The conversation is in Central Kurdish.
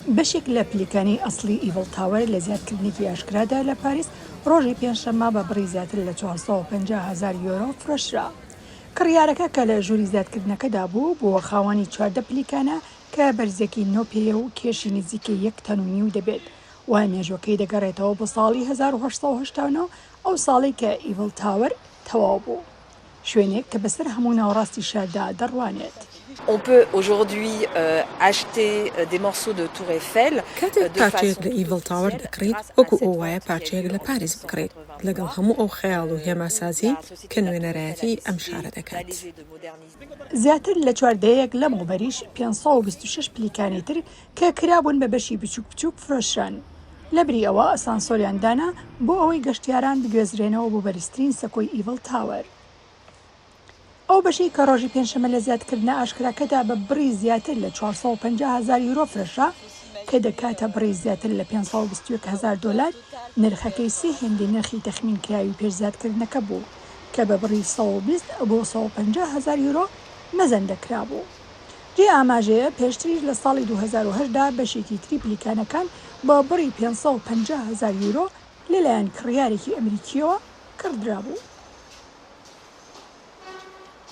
بەشێک لە پلیکانی ئەسڵی ئیڤڵ تاوەر لە زیادکردنێکی ئاشکرادا لە پاریس ڕۆژی پێنجشەممە بە بڕی زیاتر لە 450,000 یۆرۆ فرۆشرا. کڕیارەکە کە لە ژووری زیادکردنەکەدا بوو بۆ خاوەنی 14 پلیکانە کە بەرزێکی نۆپێ و کێشی نزیکەی 1.5 تەن دەبێت، وای مێژوەکەی دەگەڕێتەوە بۆ ساڵی 1889 ئەو ساڵی کە ئیڤڵ تاوەر تەواو بوو، شوێنێک کە بەسەر هەموو ناوەڕاستی شاردا دەڕوانێت. On peut aujourd'hui acheter des morceaux de Tour Eiffel. کاتێک پارچەیەک لە ئیڤڵ تاوەر دەکڕیت وەکو ئەو وایە پارچەیەک لە پاریس بکڕێت لەگەڵ هەموو ئەو خەیاڵ و هێماسازی کە نوێنەرایەتی ئەم شارە دەکات. زیاتر لە 14 لەمەوبەریش 526 پلیکانی تر کە کرابوون بە بەشی بچووک بچووک فرۆشران. لەبری ئەوە ئەسانسۆریان دانا بۆ ئەوەی گەشتیاران بگوێزرێنەوە بۆ بەرزترین سەکۆی ئیڤڵ تاوەر. ئەو بەشەی کە ڕۆژی پێنجشەممە لە زیادکردنە ئاشکراکەدا بە بڕی زیاتر لە 450,000 یۆرۆ فرۆشرا کە دەکاتە بڕی زیاتر لە 521,000 دۆلار، نرخەکەی 3 هێندی نرخی تەخمینکراوی پێشزیادکردنەکە بوو کە بە بڕی 120 بۆ 150,000 یۆرۆ مەزەندەکرا بوو. جێ ئاماژەیە پێشتریش لە ساڵی 2010دا بەشێکی تری پلیکانەکان بە بڕی 550,000 یۆرۆ لەلایەن کڕیارێکی ئەمریکیەوە کڕدرا بوو.